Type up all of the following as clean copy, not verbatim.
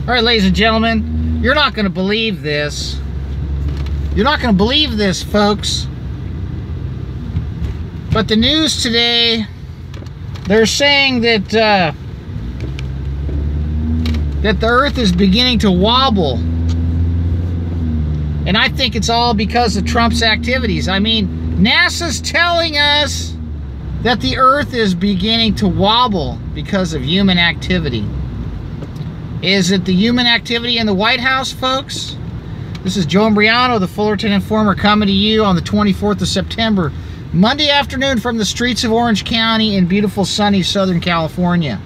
All right, ladies and gentlemen, you're not going to believe this. You're not going to believe this, folks. But the news today, they're saying that that the Earth is beginning to wobble. And I think it's all because of Trump's activities. I mean, NASA's telling us that the Earth is beginning to wobble because of human activity. Is it the human activity in the White House, folks? This is Joe Imbriano, the Fullerton Informer, coming to you on the 24th of September, Monday afternoon from the streets of Orange County in beautiful sunny Southern California.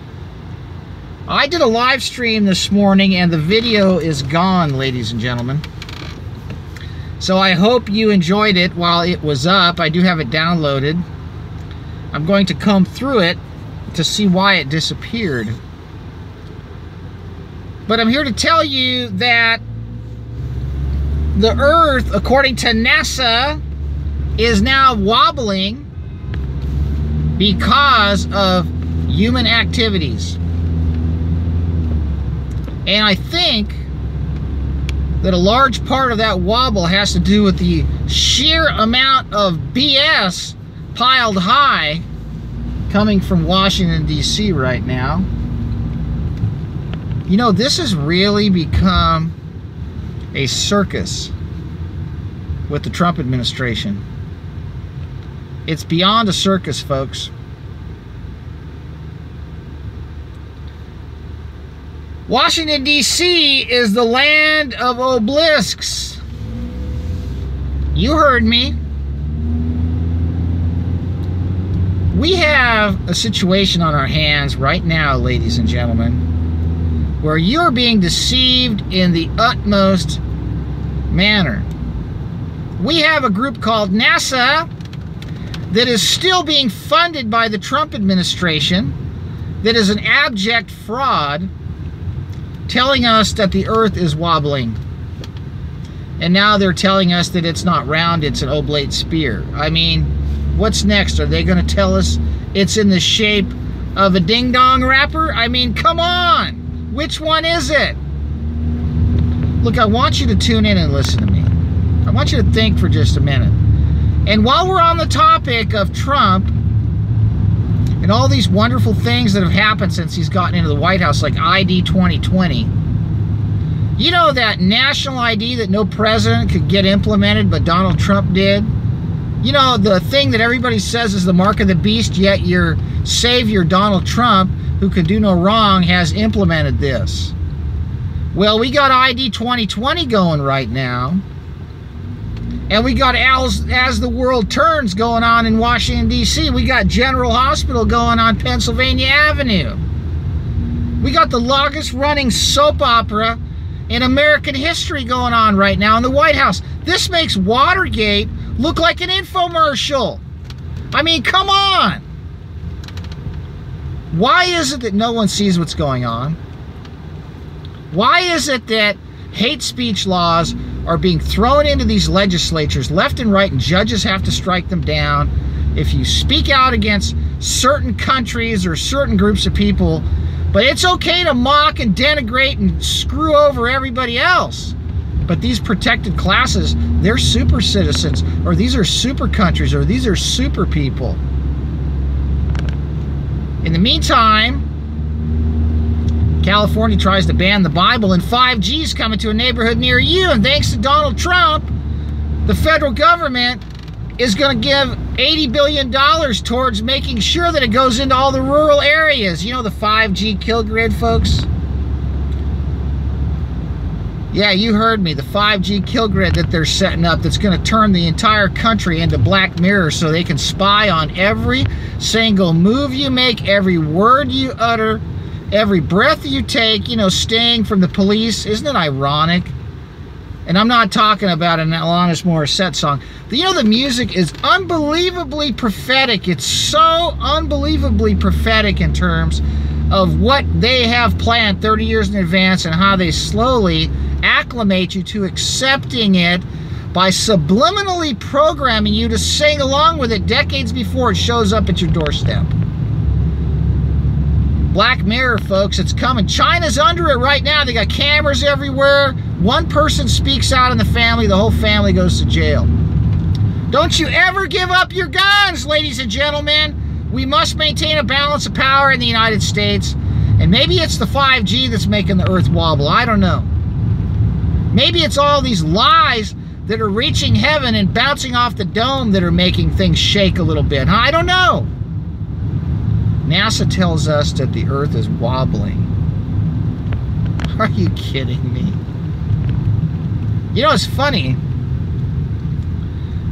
I did a live stream this morning and the video is gone, ladies and gentlemen. So I hope you enjoyed it while it was up. I do have it downloaded. I'm going to comb through it to see why it disappeared. But I'm here to tell you that the Earth, according to NASA, is now wobbling because of human activities. And I think that a large part of that wobble has to do with the sheer amount of BS piled high coming from Washington, D.C. right now. You know, this has really become a circus with the Trump administration. It's beyond a circus, folks. Washington, D.C. is the land of obelisks. You heard me. We have a situation on our hands right now, ladies and gentlemen, where you're being deceived in the utmost manner. We have a group called NASA that is still being funded by the Trump administration, that is an abject fraud, telling us that the Earth is wobbling. And now they're telling us that it's not round, it's an oblate sphere. I mean, what's next? Are they going to tell us it's in the shape of a ding-dong wrapper? I mean, come on! Which one is it? Look, I want you to tune in and listen to me. I want you to think for just a minute. And while we're on the topic of Trump and all these wonderful things that have happened since he's gotten into the White House, like ID 2020, you know that national ID that no president could get implemented, but Donald Trump did? You know, the thing that everybody says is the mark of the beast, yet your savior, Donald Trump, who can do no wrong, has implemented this. Well, we got ID 2020 going right now. And we got As the World Turns going on in Washington, D.C. We got General Hospital going on Pennsylvania Avenue. We got the longest running soap opera in American history going on right now in the White House. This makes Watergate look like an infomercial. I mean, come on. Why is it that no one sees what's going on? Why is it that hate speech laws are being thrown into these legislatures left and right, and judges have to strike them down if you speak out against certain countries or certain groups of people, but it's okay to mock and denigrate and screw over everybody else? But these protected classes, they're super citizens, or these are super countries, or these are super people. In the meantime, California tries to ban the Bible, and 5G is coming to a neighborhood near you. And thanks to Donald Trump, the federal government is going to give $80 billion towards making sure that it goes into all the rural areas. You know, the 5G kill grid, folks? Yeah, you heard me. The 5G kill grid that they're setting up, that's going to turn the entire country into Black Mirror so they can spy on every single move you make, every word you utter, every breath you take, you know, staying from the police. Isn't it ironic? And I'm not talking about an Alanis Morissette song. But you know, the music is unbelievably prophetic. It's so unbelievably prophetic in terms of what they have planned 30 years in advance and how they slowly acclimate you to accepting it by subliminally programming you to sing along with it decades before it shows up at your doorstep. Black Mirror, folks. It's coming. China's under it right now. They got cameras everywhere. One person speaks out in the family, the whole family goes to jail. Don't you ever give up your guns, ladies and gentlemen. We must maintain a balance of power in the United States. And maybe it's the 5G that's making the earth wobble. I don't know. Maybe it's all these lies that are reaching heaven and bouncing off the dome that are making things shake a little bit. I don't know. NASA tells us that the earth is wobbling. Are you kidding me? You know, it's funny.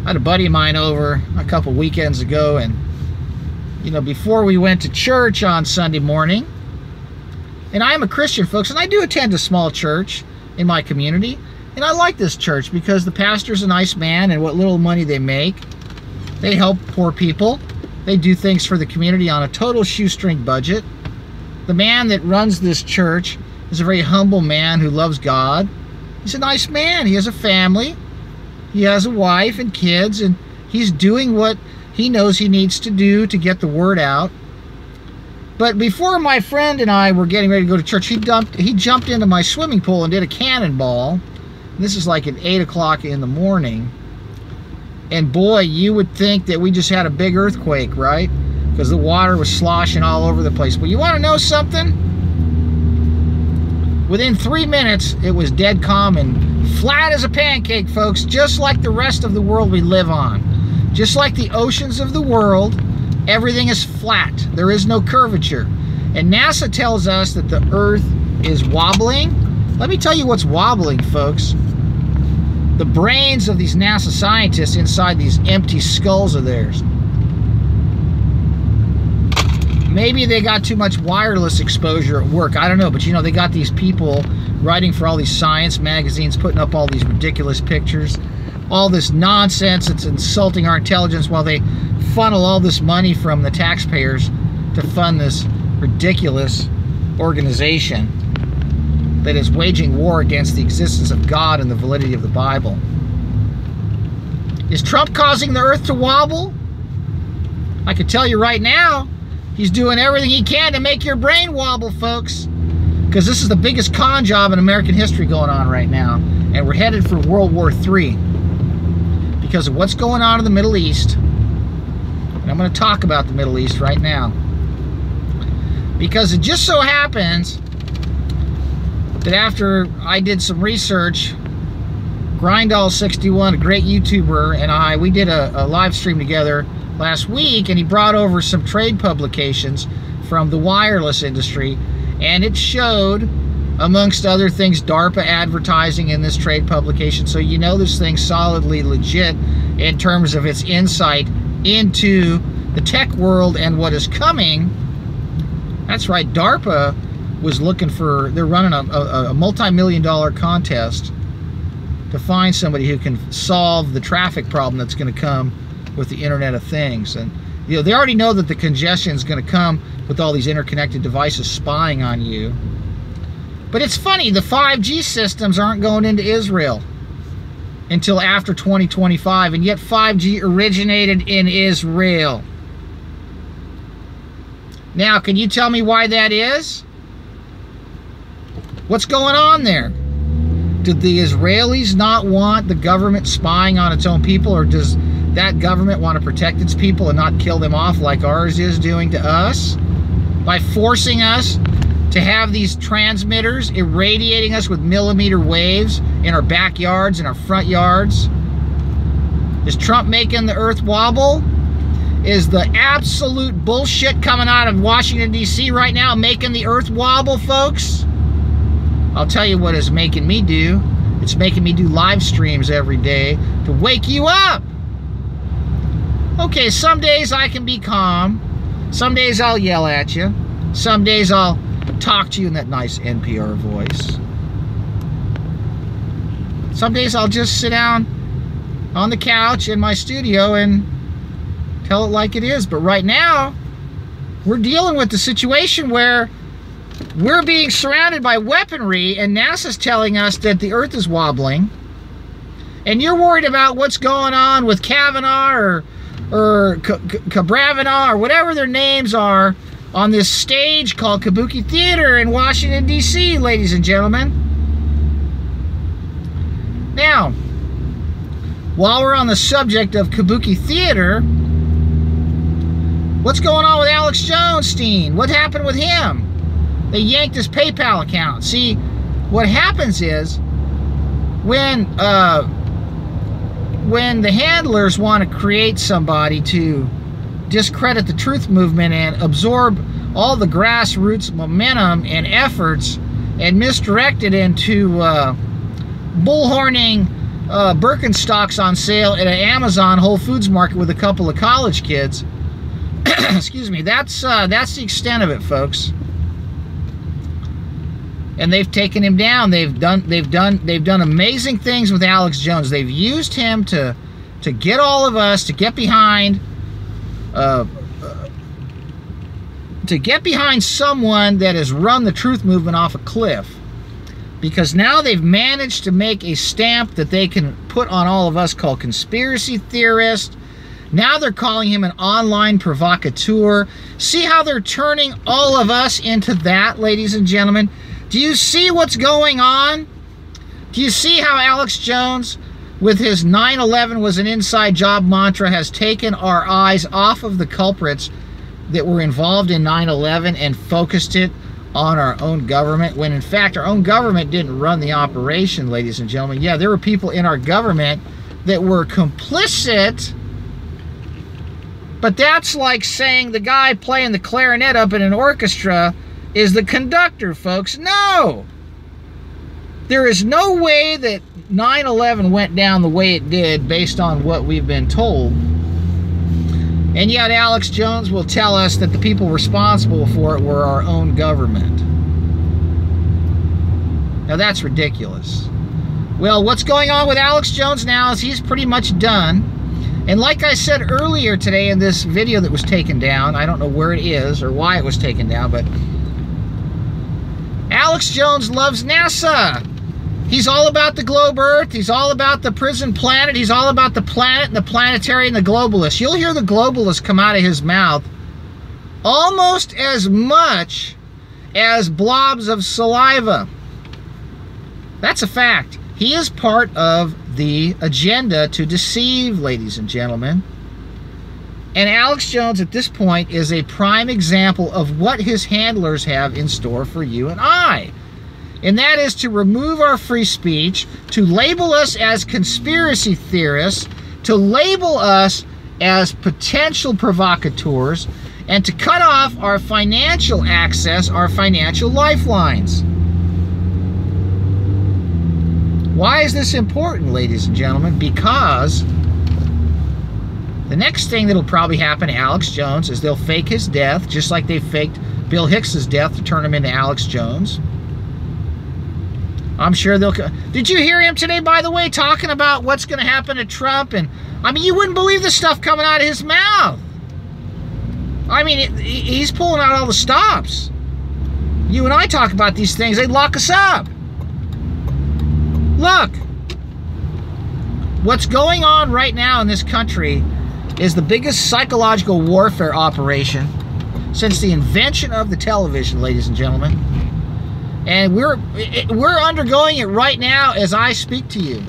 I had a buddy of mine over a couple weekends ago, and, you know, before we went to church on Sunday morning, and I am a Christian, folks, and I do attend a small church in my community, and I like this church because the pastor's a nice man, and what little money they make, they help poor people. They do things for the community on a total shoestring budget. The man that runs this church is a very humble man who loves God. He's a nice man. He has a family. He has a wife and kids, and he's doing what he knows he needs to do to get the word out. But before my friend and I were getting ready to go to church, he jumped into my swimming pool and did a cannonball. This is like at 8 o'clock in the morning. And boy, you would think that we just had a big earthquake, right? Because the water was sloshing all over the place. But you want to know something? Within 3 minutes, it was dead calm and flat as a pancake, folks, just like the rest of the world we live on. Just like the oceans of the world, everything is flat. There is no curvature. And NASA tells us that the earth is wobbling. Let me tell you what's wobbling, folks. The brains of these NASA scientists inside these empty skulls of theirs. Maybe they got too much wireless exposure at work. I don't know, but you know, they got these people writing for all these science magazines, putting up all these ridiculous pictures, all this nonsense that's insulting our intelligence, while they funnel all this money from the taxpayers to fund this ridiculous organization that is waging war against the existence of God and the validity of the Bible. Is Trump causing the earth to wobble? I can tell you right now, he's doing everything he can to make your brain wobble, folks. Because this is the biggest con job in American history going on right now. And we're headed for World War III. Because of what's going on in the Middle East. And I'm going to talk about the Middle East right now. Because it just so happens that after I did some research, Grindall61, a great YouTuber, and we did a live stream together last week, and he brought over some trade publications from the wireless industry, and it showed, amongst other things, DARPA advertising in this trade publication. So you know this thing's solidly legit in terms of its insight into the tech world and what is coming. That's right, DARPA was looking for, they're running a multi-million-dollar contest to find somebody who can solve the traffic problem that's going to come with the Internet of Things. And you know, they already know that the congestion is going to come with all these interconnected devices spying on you. But it's funny, the 5G systems aren't going into Israel until after 2025, and yet 5G originated in Israel. Now, can you tell me why that is? What's going on there? Did the Israelis not want the government spying on its own people, or does that government want to protect its people and not kill them off like ours is doing to us? By forcing us to have these transmitters irradiating us with millimeter waves in our backyards and our front yards? Is Trump making the earth wobble? Is the absolute bullshit coming out of Washington, D.C. right now making the earth wobble, folks? I'll tell you what it's making me do. It's making me do live streams every day to wake you up. Okay, some days I can be calm. Some days I'll yell at you. Some days I'll talk to you in that nice NPR voice. Some days I'll just sit down on the couch in my studio and tell it like it is. But right now, we're dealing with the situation where we're being surrounded by weaponry, and NASA's telling us that the earth is wobbling, and you're worried about what's going on with Kavanaugh or Cabravanaugh or whatever their names are on this stage called Kabuki Theater in Washington, D.C., ladies and gentlemen. Now, while we're on the subject of Kabuki Theater, what's going on with Alex Jones? What happened with him? They yanked his PayPal account. See, what happens is when the handlers want to create somebody to discredit the truth movement and absorb all the grassroots momentum and efforts and misdirect it into bullhorning Birkenstocks on sale at an Amazon Whole Foods market with a couple of college kids. Excuse me. That's the extent of it, folks. And they've taken him down. They've done amazing things with Alex Jones. They've used him to get all of us to get behind someone that has run the truth movement off a cliff. Because now they've managed to make a stamp that they can put on all of us called conspiracy theorists. Now they're calling him an online provocateur. See how they're turning all of us into that, ladies and gentlemen? Do you see what's going on? Do you see how Alex Jones, with his 9/11 was an inside job mantra, has taken our eyes off of the culprits that were involved in 9/11 and focused it on our own government, when in fact our own government didn't run the operation, ladies and gentlemen? Yeah, there were people in our government that were complicit, but that's like saying the guy playing the clarinet up in an orchestra is the conductor, folks. No! There is no way that 9/11 went down the way it did based on what we've been told. And yet Alex Jones will tell us that the people responsible for it were our own government. Now that's ridiculous. Well, what's going on with Alex Jones now is he's pretty much done. And like I said earlier today in this video that was taken down, I don't know where it is or why it was taken down, but Alex Jones loves NASA. He's all about the globe Earth. He's all about the prison planet. He's all about the planet and the planetary and the globalists. You'll hear the globalists come out of his mouth almost as much as blobs of saliva. That's a fact. He is part of the agenda to deceive, ladies and gentlemen. And Alex Jones at this point is a prime example of what his handlers have in store for you and I. And that is to remove our free speech, to label us as conspiracy theorists, to label us as potential provocateurs, and to cut off our financial access, our financial lifelines. Why is this important, ladies and gentlemen? Because the next thing that'll probably happen to Alex Jones is they'll fake his death, just like they faked Bill Hicks's death to turn him into Alex Jones. I'm sure they'll... Did you hear him today, by the way, talking about what's going to happen to Trump? And I mean, you wouldn't believe the stuff coming out of his mouth. I mean, he's pulling out all the stops. You and I talk about these things, they'd lock us up. Look, what's going on right now in this country is the biggest psychological warfare operation since the invention of the television, ladies and gentlemen. And we're undergoing it right now as I speak to you.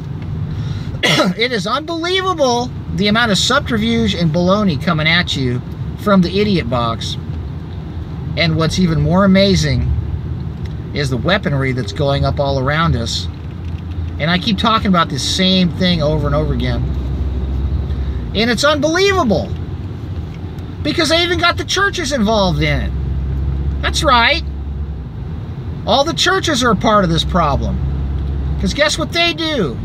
It is unbelievable the amount of subterfuge and baloney coming at you from the idiot box. And what's even more amazing is the weaponry that's going up all around us. And I keep talking about this same thing over and over again. And it's unbelievable. Because they even got the churches involved in it. That's right. All the churches are a part of this problem. Because guess what they do?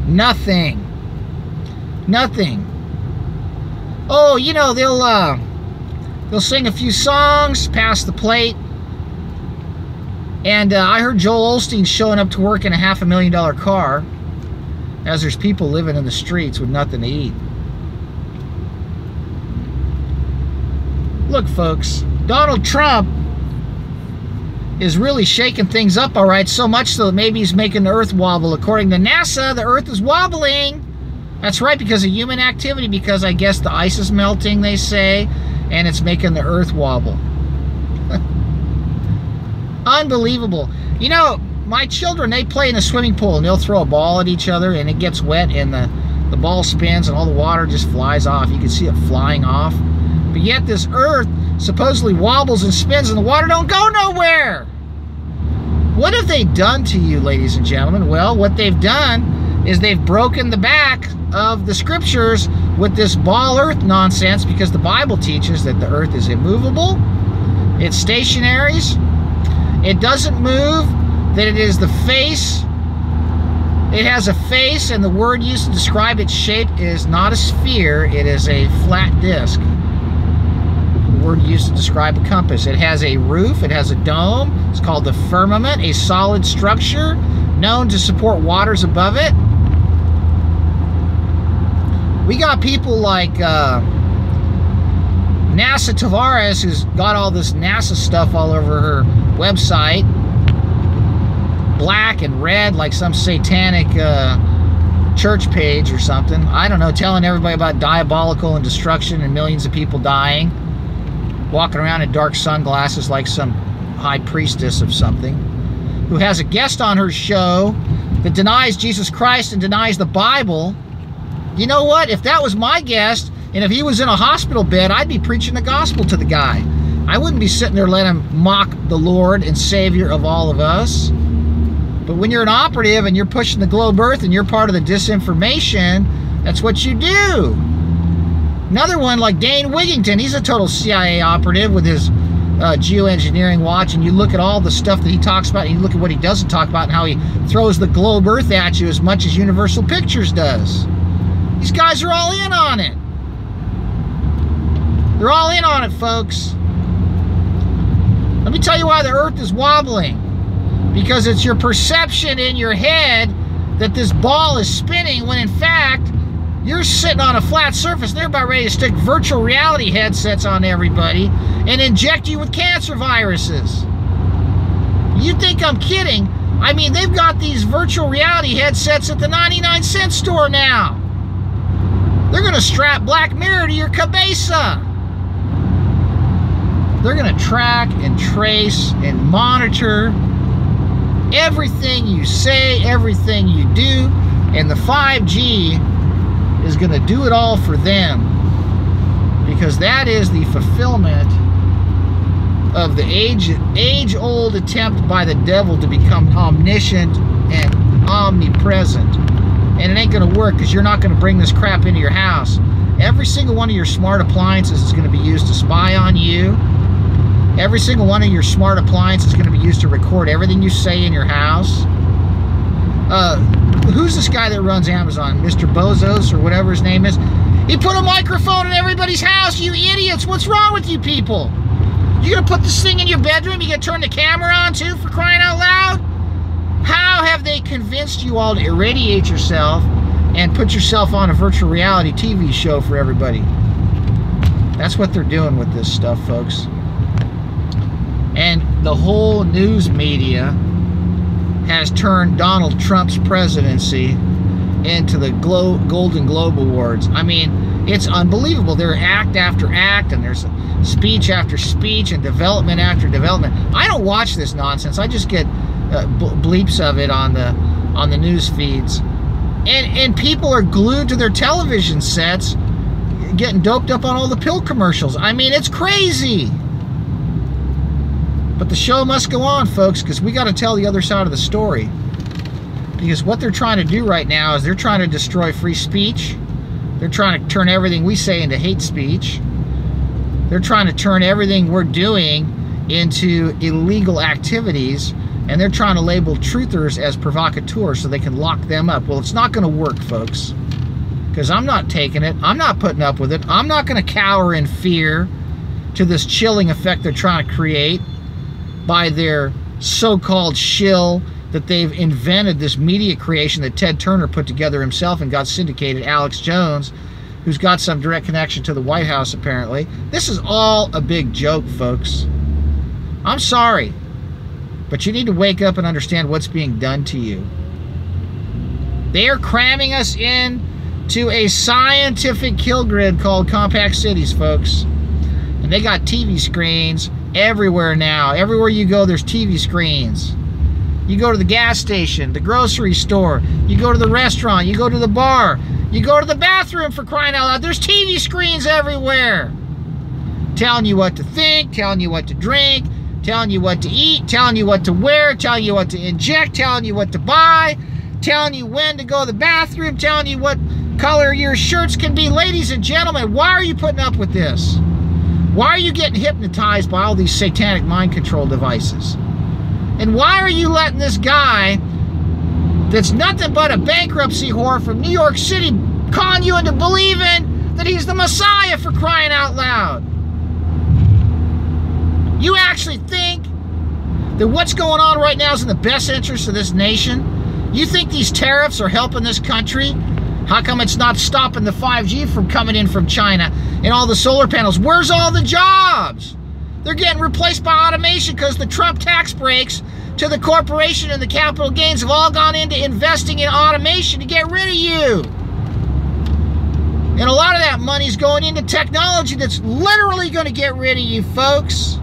Nothing. Nothing. Oh, you know, they'll sing a few songs, pass the plate. And I heard Joel Osteen showing up to work in a $500,000 car as there's people living in the streets with nothing to eat. Look, folks, Donald Trump is really shaking things up, all right, so much so that maybe he's making the earth wobble. According to NASA, the earth is wobbling. That's right, because of human activity, because I guess the ice is melting, they say, and it's making the earth wobble. Unbelievable. You know, my children, they play in a swimming pool and they'll throw a ball at each other and it gets wet and the ball spins and all the water just flies off. You can see it flying off. But yet this earth supposedly wobbles and spins and the water don't go nowhere. What have they done to you, ladies and gentlemen? Well, what they've done is they've broken the back of the scriptures with this ball earth nonsense, because the Bible teaches that the earth is immovable, it's stationary, it doesn't move, that it is the face, it has a face, and the word used to describe its shape is not a sphere, it is a flat disc. The word used to describe a compass. It has a roof, it has a dome, it's called the firmament, a solid structure known to support waters above it. We got people like NASA Tavares, who's got all this NASA stuff all over her website, black and red like some satanic church page or something. I don't know, telling everybody about diabolical and destruction and millions of people dying, walking around in dark sunglasses like some high priestess of something, who has a guest on her show that denies Jesus Christ and denies the Bible. You know what? If that was my guest, and if he was in a hospital bed, I'd be preaching the gospel to the guy. I wouldn't be sitting there letting him mock the Lord and Savior of all of us. But when you're an operative and you're pushing the globe earth and you're part of the disinformation, that's what you do. Another one like Dane Wigington, he's a total CIA operative with his geoengineering watch, and you look at all the stuff that he talks about and you look at what he doesn't talk about and how he throws the globe earth at you as much as Universal Pictures does. These guys are all in on it. They're all in on it, folks. Let me tell you why the earth is wobbling. Because it's your perception in your head that this ball is spinning, when in fact you're sitting on a flat surface. They're about ready to stick virtual reality headsets on everybody and inject you with cancer viruses. You think I'm kidding? I mean, they've got these virtual reality headsets at the 99-cent store now. They're going to strap Black Mirror to your cabeza. They're going to track and trace and monitor everything you say, everything you do, and the 5G is going to do it all for them, because that is the fulfillment of the age-old attempt by the devil to become omniscient and omnipresent. And it ain't going to work, because you're not going to bring this crap into your house. Every single one of your smart appliances is going to be used to spy on you. Every single one of your smart appliances is going to be used to record everything you say in your house. Who's this guy that runs Amazon? Mr. Bezos or whatever his name is? He put a microphone in everybody's house, you idiots! What's wrong with you people? You gonna put this thing in your bedroom? You gonna turn the camera on too, for crying out loud? How have they convinced you all to irradiate yourself and put yourself on a virtual reality TV show for everybody? That's what they're doing with this stuff, folks. And the whole news media has turned Donald Trump's presidency into the Golden Globe Awards. I mean, it's unbelievable. There's act after act, and there's speech after speech, and development after development. I don't watch this nonsense. I just get bleeps of it on the news feeds. And people are glued to their television sets, getting doped up on all the pill commercials. I mean, it's crazy. But the show must go on, folks, because we got to tell the other side of the story. Because what they're trying to do right now is they're trying to destroy free speech. They're trying to turn everything we say into hate speech. They're trying to turn everything we're doing into illegal activities. And they're trying to label truthers as provocateurs so they can lock them up. Well, it's not going to work, folks. Because I'm not taking it. I'm not putting up with it. I'm not going to cower in fear to this chilling effect they're trying to create by their so-called shill that they've invented, this media creation that Ted Turner put together himself and got syndicated, Alex Jones, who's got some direct connection to the White House, apparently. This is all a big joke, folks. I'm sorry, but you need to wake up and understand what's being done to you. They are cramming us in to a scientific kill grid called compact cities, folks. And they got TV screens everywhere now. Everywhere you go, there's TV screens. You go to the gas station, the grocery store, you go to the restaurant, you go to the bar, you go to the bathroom, for crying out loud. There's TV screens everywhere. Telling you what to think, telling you what to drink, telling you what to eat, telling you what to wear, telling you what to inject, telling you what to buy, telling you when to go to the bathroom, telling you what color your shirts can be. Ladies and gentlemen, why are you putting up with this? Why are you getting hypnotized by all these satanic mind control devices? And why are you letting this guy that's nothing but a bankruptcy whore from New York City con you into believing that he's the Messiah, for crying out loud? You actually think that what's going on right now is in the best interest of this nation? You think these tariffs are helping this country? How come it's not stopping the 5G from coming in from China and all the solar panels? Where's all the jobs? They're getting replaced by automation because the Trump tax breaks to the corporation and the capital gains have all gone into investing in automation to get rid of you. And a lot of that money's going into technology that's literally going to get rid of you, folks.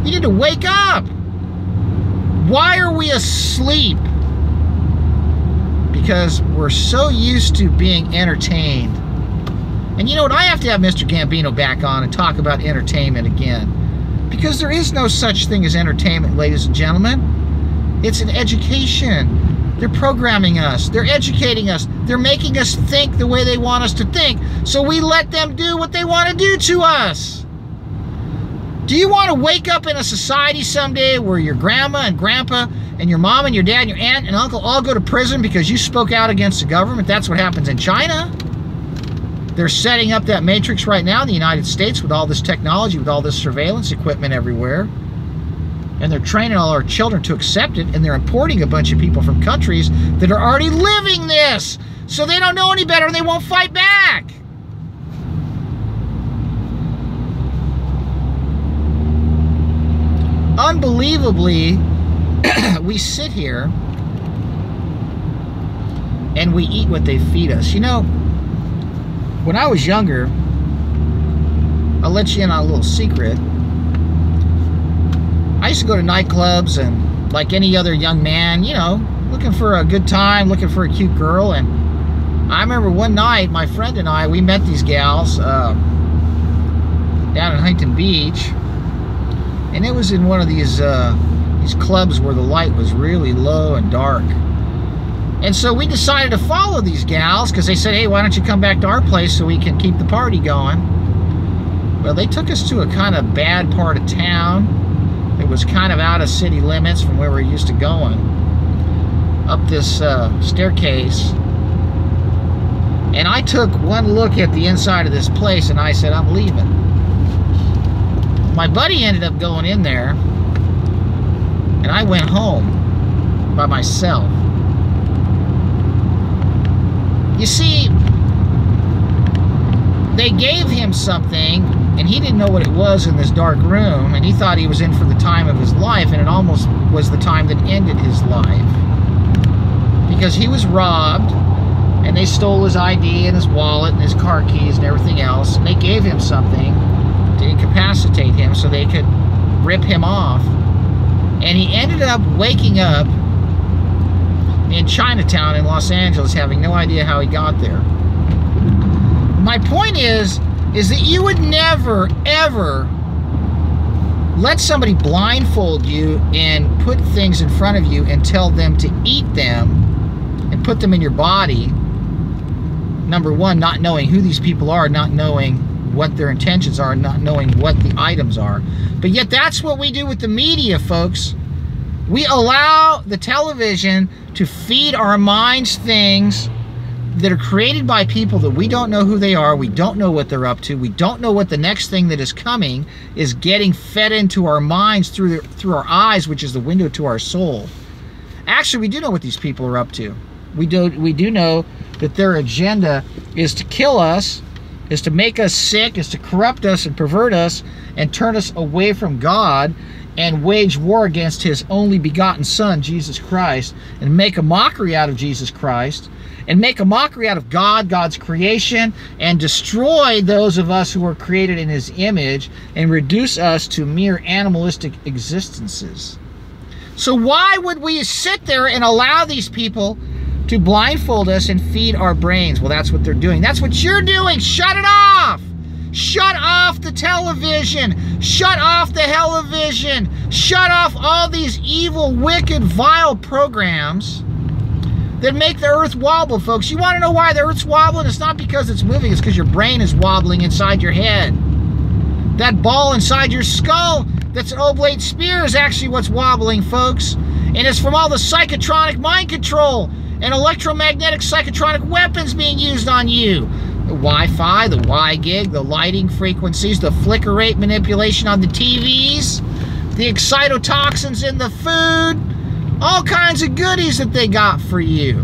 You need to wake up. Why are we asleep? Because we're so used to being entertained. And you know what? I have to have Mr. Gambino back on and talk about entertainment again. Because there is no such thing as entertainment, ladies and gentlemen. It's an education. They're programming us. They're educating us. They're making us think the way they want us to think. So we let them do what they want to do to us. Do you want to wake up in a society someday where your grandma and grandpa and your mom and your dad and your aunt and uncle all go to prison because you spoke out against the government? That's what happens in China. They're setting up that matrix right now in the United States with all this technology, with all this surveillance equipment everywhere. And they're training all our children to accept it, and they're importing a bunch of people from countries that are already living this. So they don't know any better and they won't fight back. Unbelievably, we sit here and we eat what they feed us. You know, when I was younger, I'll let you in on a little secret. I used to go to nightclubs and, like any other young man, you know, looking for a good time, looking for a cute girl. And I remember one night, my friend and I, we met these gals down in Huntington Beach. And it was in one of these clubs where the light was really low and dark. And so we decided to follow these gals because they said, hey, why don't you come back to our place so we can keep the party going? Well, they took us to a kind of bad part of town. It was kind of out of city limits from where we're used to going. Up this staircase. And I took one look at the inside of this place and I said, I'm leaving. My buddy ended up going in there, and I went home by myself. You see, they gave him something, and he didn't know what it was in this dark room, and he thought he was in for the time of his life, and it almost was the time that ended his life. Because he was robbed, and they stole his ID and his wallet and his car keys and everything else, and they gave him something to incapacitate him so they could rip him off. And he ended up waking up in Chinatown in Los Angeles, having no idea how he got there. My point is that you would never, ever let somebody blindfold you and put things in front of you and tell them to eat them and put them in your body. Number one, not knowing who these people are, not knowing what their intentions are, not knowing what the items are. But yet that's what we do with the media, folks. We allow the television to feed our minds things that are created by people that we don't know who they are, we don't know what they're up to, we don't know what the next thing that is coming is getting fed into our minds through our eyes, which is the window to our soul. Actually, we do know what these people are up to. We do know that their agenda is to kill us, is to make us sick, is to corrupt us and pervert us and turn us away from God and wage war against his only begotten Son, Jesus Christ, and make a mockery out of Jesus Christ and make a mockery out of God, God's creation, and destroy those of us who are created in his image and reduce us to mere animalistic existences. So why would we sit there and allow these people to blindfold us and feed our brains? Well, that's what they're doing. That's what you're doing. Shut it off. Shut off the television. Shut off the television. Shut off all these evil, wicked, vile programs that make the earth wobble, folks. You want to know why the earth's wobbling? It's not because it's moving. It's because your brain is wobbling inside your head. That ball inside your skull that's an oblate spear is actually what's wobbling, folks. And it's from all the psychotronic mind control and electromagnetic psychotronic weapons being used on you. The Wi-Fi, the Y-gig, the lighting frequencies, the flicker rate manipulation on the TVs, the excitotoxins in the food, all kinds of goodies that they got for you.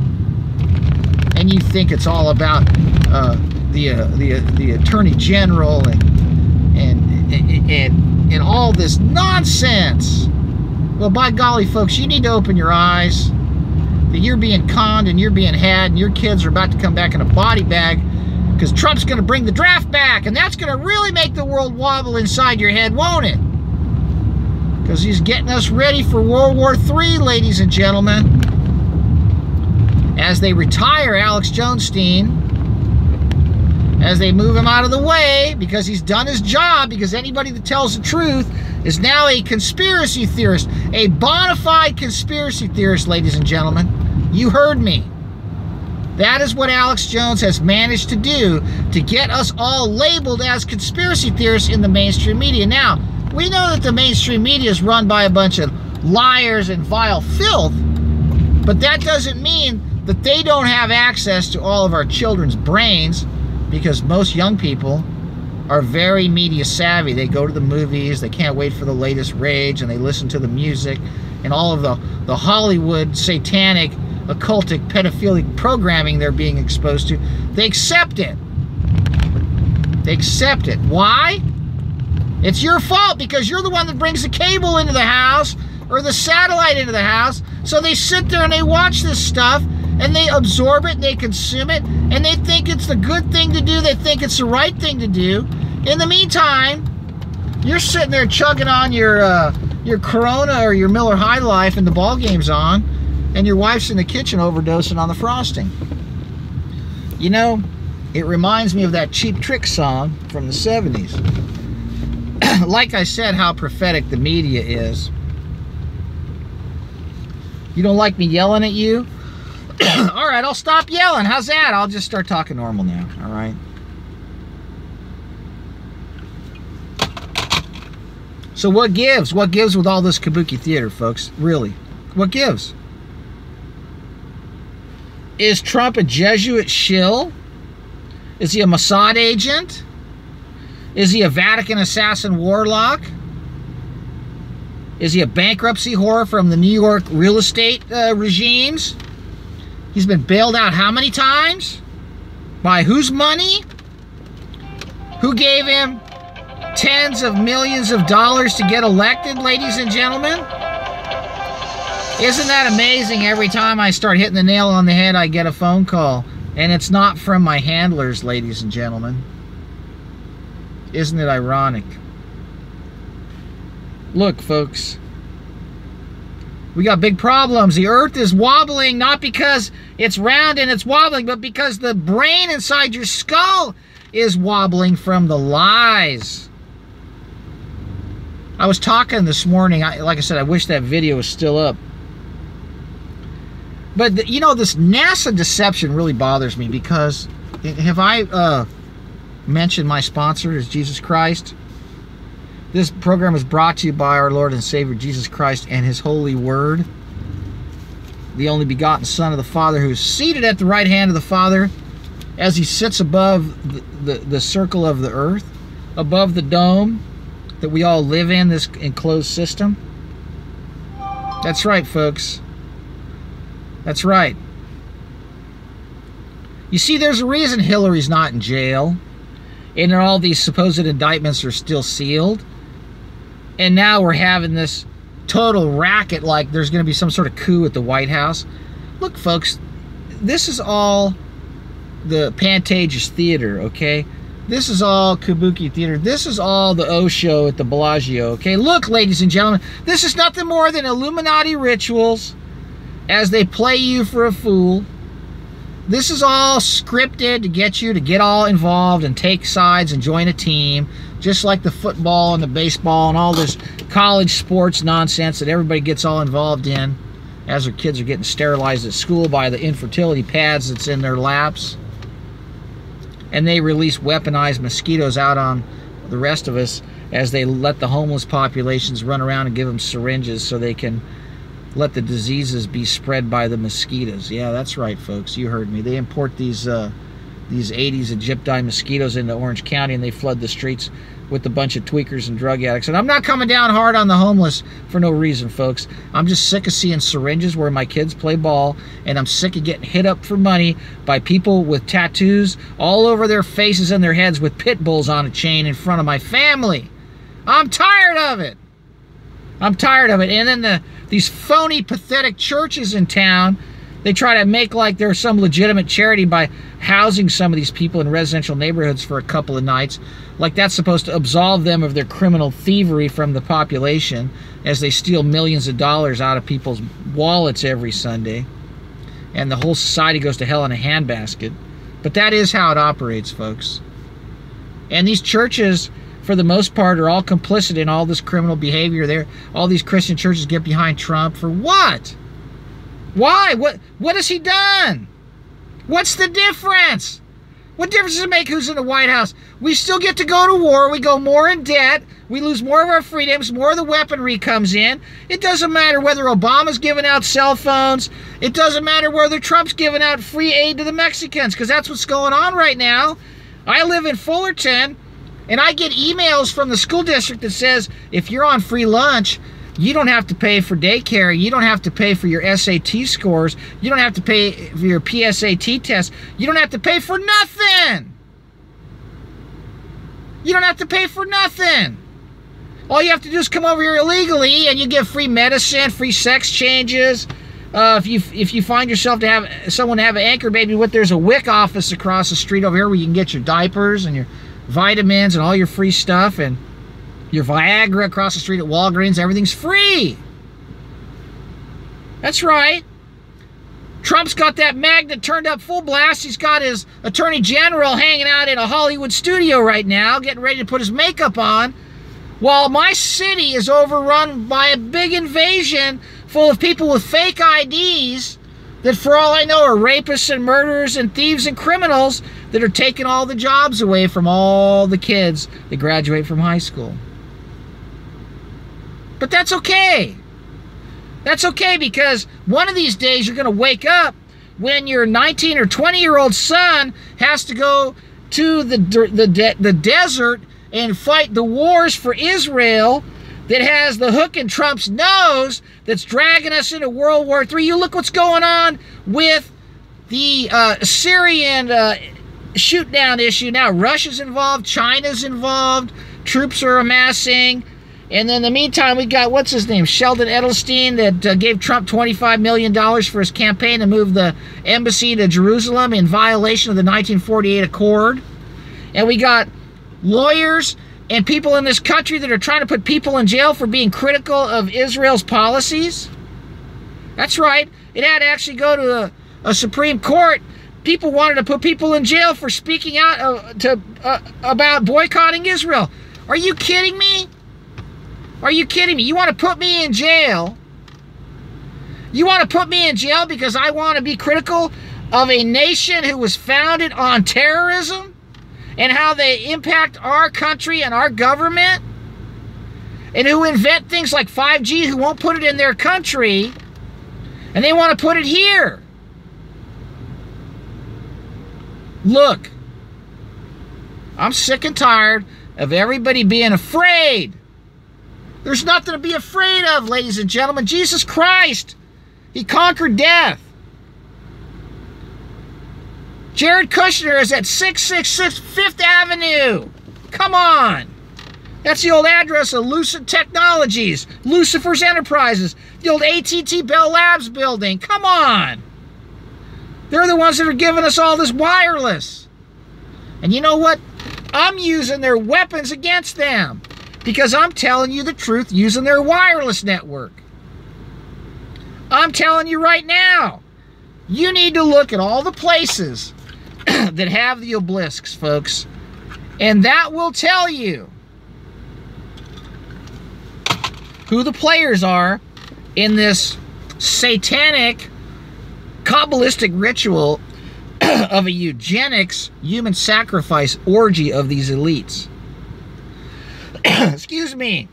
And you think it's all about the Attorney General and all this nonsense. Well, by golly, folks, you need to open your eyes that you're being conned and you're being had, and your kids are about to come back in a body bag because Trump's going to bring the draft back, and that's going to really make the world wobble inside your head, won't it? Because he's getting us ready for World War III, ladies and gentlemen. As they retire Alex Jonestein, as they move him out of the way because he's done his job, because anybody that tells the truth is now a conspiracy theorist, a bona fide conspiracy theorist, ladies and gentlemen. You heard me. That is what Alex Jones has managed to do to get us all labeled as conspiracy theorists in the mainstream media. Now, we know that the mainstream media is run by a bunch of liars and vile filth, but that doesn't mean that they don't have access to all of our children's brains, because most young people are very media savvy. They go to the movies, they can't wait for the latest rage, and they listen to the music and all of the Hollywood satanic, occultic, pedophilic programming they're being exposed to. They accept it. They accept it. Why? It's your fault, because you're the one that brings the cable into the house or the satellite into the house. So they sit there and they watch this stuff and they absorb it and they consume it and they think it's the good thing to do. They think it's the right thing to do. In the meantime, you're sitting there chugging on your Corona or your Miller High Life and the ball game's on, and your wife's in the kitchen overdosing on the frosting. You know, it reminds me of that Cheap Trick song from the 70s. Like I said, how prophetic the media is. You don't like me yelling at you? All right, I'll stop yelling. How's that? I'll just start talking normal now, all right? So what gives? What gives with all this kabuki theater, folks? Really? What gives? Is Trump a Jesuit shill? Is he a Mossad agent? Is he a Vatican assassin warlock? Is he a bankruptcy whore from the New York real estate regimes? He's been bailed out how many times? By whose money? Who gave him tens of millions of dollars to get elected, ladies and gentlemen? Isn't that amazing? Every time I start hitting the nail on the head, I get a phone call. And it's not from my handlers, ladies and gentlemen. Isn't it ironic? Look, folks. We got big problems. The earth is wobbling, not because it's round and it's wobbling, but because the brain inside your skull is wobbling from the lies. I was talking this morning, like I said, I wish that video was still up. But, you know, this NASA deception really bothers me, because have I mentioned my sponsor is Jesus Christ? This program is brought to you by our Lord and Savior Jesus Christ and His Holy Word, the only begotten Son of the Father, who is seated at the right hand of the Father as He sits above the circle of the earth, above the dome that we all live in, this enclosed system. That's right, folks. That's right. You see, there's a reason Hillary's not in jail, and all these supposed indictments are still sealed. And now we're having this total racket, like there's going to be some sort of coup at the White House. Look, folks, this is all the Pantages Theater, okay? This is all Kabuki Theater. This is all the O show at the Bellagio, okay? Look, ladies and gentlemen, this is nothing more than Illuminati rituals as they play you for a fool. This is all scripted to get you to get all involved and take sides and join a team, just like the football and the baseball and all this college sports nonsense that everybody gets all involved in as their kids are getting sterilized at school by the infertility pads that's in their laps. And they release weaponized mosquitoes out on the rest of us as they let the homeless populations run around and give them syringes so they can let the diseases be spread by the mosquitoes. Yeah, that's right, folks. You heard me. They import these Aedes aegypti mosquitoes into Orange County, and they flood the streets with a bunch of tweakers and drug addicts. And I'm not coming down hard on the homeless for no reason, folks. I'm just sick of seeing syringes where my kids play ball, and I'm sick of getting hit up for money by people with tattoos all over their faces and their heads with pit bulls on a chain in front of my family. I'm tired of it. I'm tired of it. And then these phony, pathetic churches in town, they try to make like they're some legitimate charity by housing some of these people in residential neighborhoods for a couple of nights. Like that's supposed to absolve them of their criminal thievery from the population as they steal millions of dollars out of people's wallets every Sunday. And the whole society goes to hell in a handbasket. But that is how it operates, folks. And these churches, for the most part, are all complicit in all this criminal behavior there. All these Christian churches get behind Trump for what? Why? What has he done? What's the difference? What difference does it make who's in the White House? We still get to go to war. We go more in debt. We lose more of our freedoms. More of the weaponry comes in. It doesn't matter whether Obama's giving out cell phones. It doesn't matter whether Trump's giving out free aid to the Mexicans, because that's what's going on right now. I live in Fullerton, and I get emails from the school district that says, if you're on free lunch, you don't have to pay for daycare. You don't have to pay for your SAT scores. You don't have to pay for your PSAT test. You don't have to pay for nothing. You don't have to pay for nothing. All you have to do is come over here illegally, and you get free medicine, free sex changes. If you find yourself to have someone to have an anchor baby with, there's a WIC office across the street over here where you can get your diapers and your vitamins and all your free stuff, and your Viagra across the street at Walgreens. Everything's free. That's right. Trump's got that magnet turned up full blast. He's got his attorney general hanging out in a Hollywood studio right now, getting ready to put his makeup on, while my city is overrun by a big invasion full of people with fake IDs that, for all I know, are rapists and murderers and thieves and criminals that are taking all the jobs away from all the kids that graduate from high school. But that's okay. That's okay, because one of these days you're going to wake up when your 19 or 20-year-old son has to go to the desert and fight the wars for Israel that has the hook in Trump's nose that's dragging us into World War III. You look what's going on with the Syrian shoot-down issue. Now Russia's involved, China's involved, troops are amassing. And then in the meantime, we got, what's his name, Sheldon Edelstein, that gave Trump $25 million for his campaign to move the embassy to Jerusalem in violation of the 1948 Accord. And we got lawyers and people in this country that are trying to put people in jail for being critical of Israel's policies. That's right. It had to actually go to a Supreme Court. People wanted to put people in jail for speaking out about boycotting Israel. Are you kidding me? Are you kidding me? You want to put me in jail? You want to put me in jail because I want to be critical of a nation who was founded on terrorism and how they impact our country and our government, and who invent things like 5G, who won't put it in their country, and they want to put it here? Look, I'm sick and tired of everybody being afraid. There's nothing to be afraid of, ladies and gentlemen. Jesus Christ, he conquered death. Jared Kushner is at 666 Fifth Avenue. Come on. That's the old address of Lucid Technologies, Lucifer's Enterprises, the old AT&T Bell Labs building. Come on. They're the ones that are giving us all this wireless. And you know what? I'm using their weapons against them because I'm telling you the truth using their wireless network. I'm telling you right now, you need to look at all the places that have the obelisks, folks. And that will tell you who the players are in this satanic, Kabbalistic ritual of a eugenics, human sacrifice orgy of these elites. Excuse me.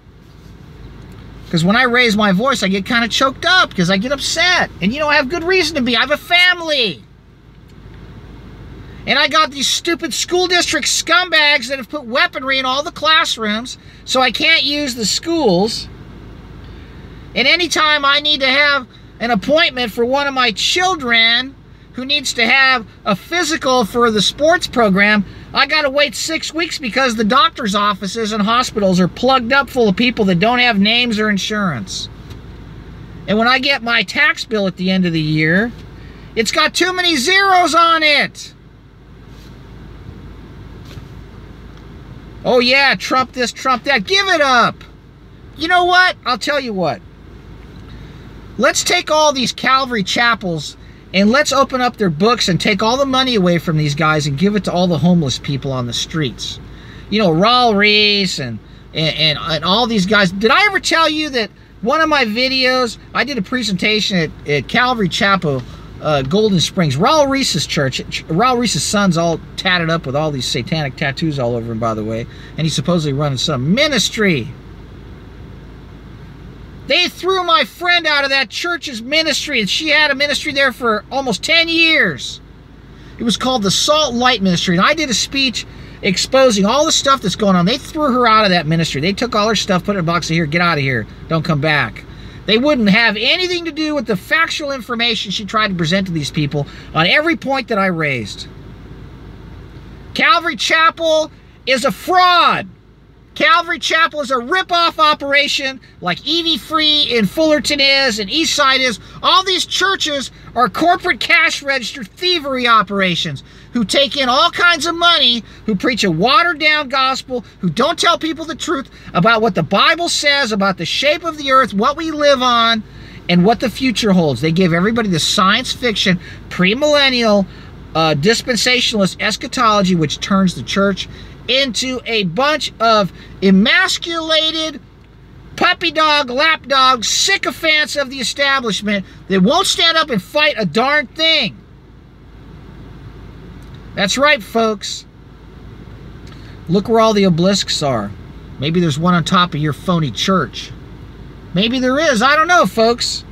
Because when I raise my voice, I get kind of choked up because I get upset. And you know, I have good reason to be. I have a family. And I got these stupid school district scumbags that have put weaponry in all the classrooms so I can't use the schools. And anytime I need to have an appointment for one of my children who needs to have a physical for the sports program, I got to wait 6 weeks because the doctor's offices and hospitals are plugged up full of people that don't have names or insurance. And when I get my tax bill at the end of the year, it's got too many zeros on it. Oh yeah, Trump this, Trump that. Give it up. You know what? I'll tell you what. Let's take all these Calvary chapels and let's open up their books and take all the money away from these guys and give it to all the homeless people on the streets. You know, Raul Reese and all these guys. Did I ever tell you that one of my videos, I did a presentation at Calvary Chapel, Golden Springs, Raul Reese's church. Raul Reese's son's all tatted up with all these satanic tattoos all over him, by the way. And he's supposedly running some ministry. They threw my friend out of that church's ministry, and she had a ministry there for almost 10 years. It was called the Salt Light Ministry, and I did a speech exposing all the stuff that's going on. They threw her out of that ministry. They took all her stuff, put it in a box of, here, get out of here, don't come back. They wouldn't have anything to do with the factual information she tried to present to these people on every point that I raised. Calvary Chapel is a fraud. Calvary Chapel is a rip-off operation like Evie Free in Fullerton is and Eastside is. All these churches are corporate cash register thievery operations who take in all kinds of money, who preach a watered-down gospel, who don't tell people the truth about what the Bible says about the shape of the earth, what we live on, and what the future holds. They give everybody the science fiction, premillennial, dispensationalist eschatology, which turns the church into a bunch of emasculated puppy dog, lapdog, sycophants of the establishment that won't stand up and fight a darn thing. That's right, folks. Look where all the obelisks are. Maybe there's one on top of your phony church. Maybe there is. I don't know, folks.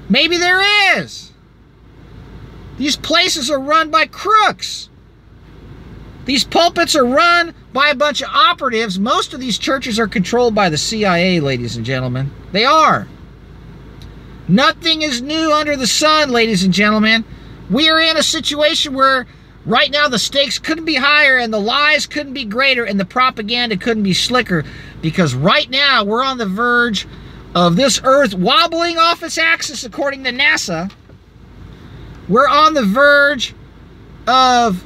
Maybe there is. These places are run by crooks. These pulpits are run by a bunch of operatives. Most of these churches are controlled by the CIA, ladies and gentlemen. They are. Nothing is new under the sun, ladies and gentlemen. We are in a situation where right now the stakes couldn't be higher and the lies couldn't be greater and the propaganda couldn't be slicker, because right now we're on the verge of this earth wobbling off its axis, according to NASA. We're on the verge of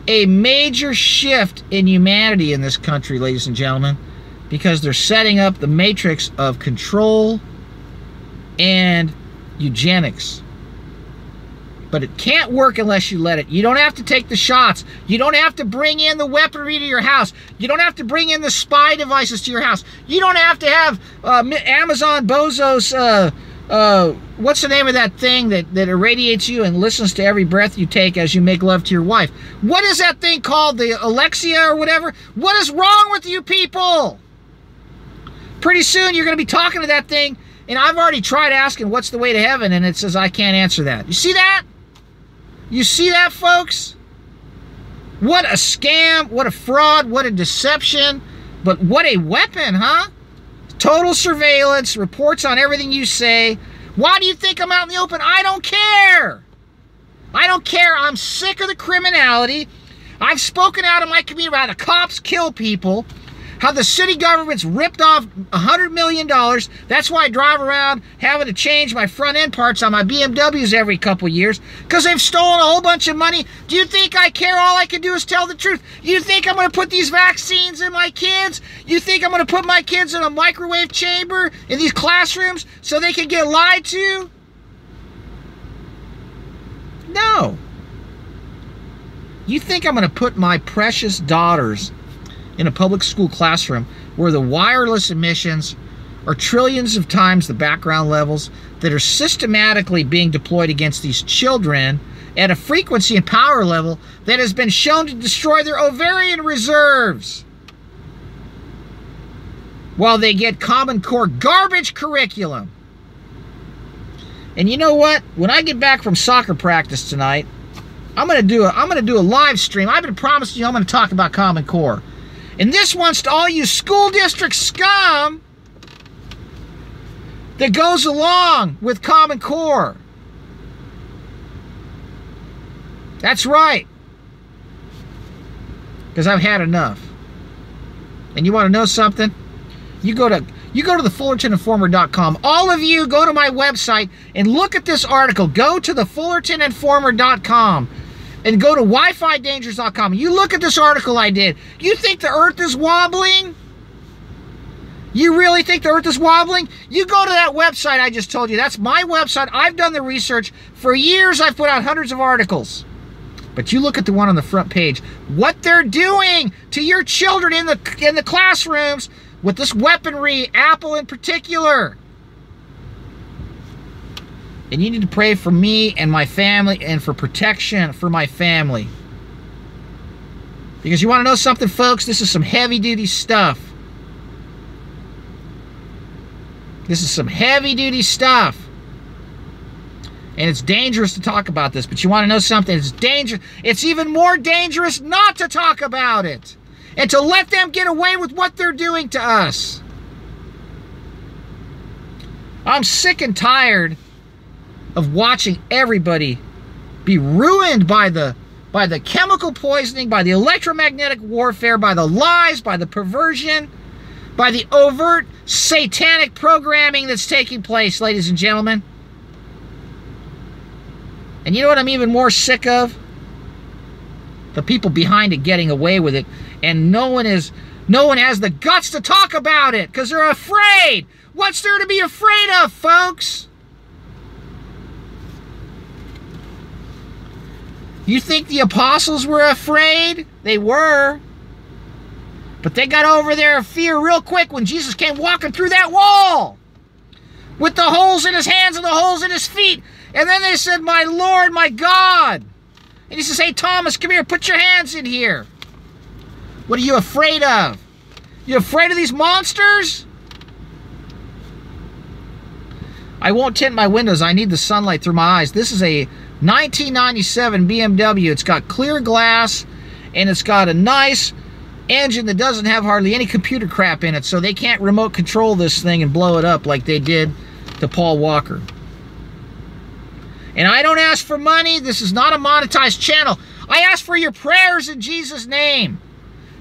a major shift in humanity in this country, ladies and gentlemen, because they're setting up the matrix of control and eugenics. But it can't work unless you let it. You don't have to take the shots. You don't have to bring in the weaponry to your house. You don't have to bring in the spy devices to your house. You don't have to have Amazon Bozos, what's the name of that thing that irradiates you and listens to every breath you take as you make love to your wife? What is that thing called? The Alexia or whatever? What is wrong with you people? Pretty soon you're going to be talking to that thing, and I've already tried asking what's the way to heaven, and it says I can't answer that. You see that? You see that, folks? What a scam, what a fraud, what a deception, but what a weapon, huh? Total surveillance, reports on everything you say. Why do you think I'm out in the open? I don't care. I don't care. I'm sick of the criminality. I've spoken out in my community about how the cops kill people, How the city government's ripped off $100 million. That's why I drive around having to change my front end parts on my BMWs every couple years, because they've stolen a whole bunch of money. Do you think I care? All I can do is tell the truth. You think I'm going to put these vaccines in my kids? You think I'm going to put my kids in a microwave chamber in these classrooms so they can get lied to? No. You think I'm going to put my precious daughters in a public school classroom where the wireless emissions are trillions of times the background levels that are systematically being deployed against these children at a frequency and power level that has been shown to destroy their ovarian reserves, while they get Common Core garbage curriculum? And you know what? When I get back from soccer practice tonight, I'm gonna do a live stream. I've been promising you I'm gonna talk about Common Core. And this one's to all you school district scum that goes along with Common Core. That's right. Because I've had enough. And you want to know something? You go to thefullertoninformer.com. All of you go to my website and look at this article. Go to thefullertoninformer.com. and go to WiFiDangers.com. You look at this article I did. You think the earth is wobbling? You really think the earth is wobbling? You go to that website I just told you. That's my website. I've done the research. For years, I've put out hundreds of articles. But you look at the one on the front page. What they're doing to your children in the classrooms with this weaponry, Apple in particular. And you need to pray for me and my family and for protection for my family. Because you want to know something, folks? This is some heavy-duty stuff. This is some heavy-duty stuff. And it's dangerous to talk about this. But you want to know something? It's dangerous. It's even more dangerous not to talk about it. And to let them get away with what they're doing to us. I'm sick and tired of watching everybody be ruined by the chemical poisoning, by the electromagnetic warfare, by the lies, by the perversion, by the overt satanic programming that's taking place, ladies and gentlemen. And you know what I'm even more sick of? The people behind it getting away with it, and no one has the guts to talk about it because they're afraid. What's there to be afraid of, folks? You think the apostles were afraid? They were. But they got over their fear real quick when Jesus came walking through that wall with the holes in his hands and the holes in his feet. And then they said, "My Lord, my God." And he says, "Hey, Thomas, come here. Put your hands in here." What are you afraid of? You afraid of these monsters? I won't tint my windows. I need the sunlight through my eyes. This is a 1997 BMW. It's got clear glass, and it's got a nice engine that doesn't have hardly any computer crap in it, so they can't remote control this thing and blow it up like they did to Paul Walker. And I don't ask for money. This is not a monetized channel. I ask for your prayers in Jesus' name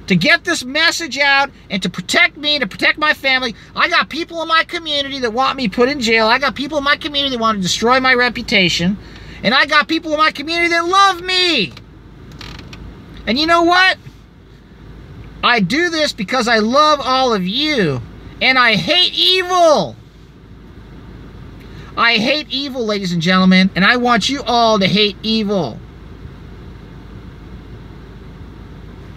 to get this message out and to protect me, to protect my family. I got people in my community that want me put in jail. I got people in my community that want to destroy my reputation. And I got people in my community that love me. And you know what? I do this because I love all of you. And I hate evil. I hate evil, ladies and gentlemen. And I want you all to hate evil.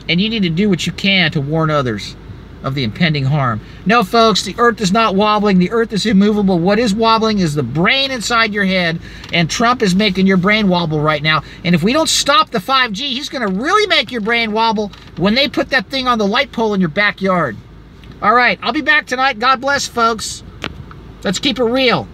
And you need to do what you can to warn others of the impending harm. No, folks, the earth is not wobbling. The earth is immovable. What is wobbling is the brain inside your head, and Trump is making your brain wobble right now. And if we don't stop the 5G, he's going to really make your brain wobble when they put that thing on the light pole in your backyard. All right, I'll be back tonight. God bless, folks. Let's keep it real.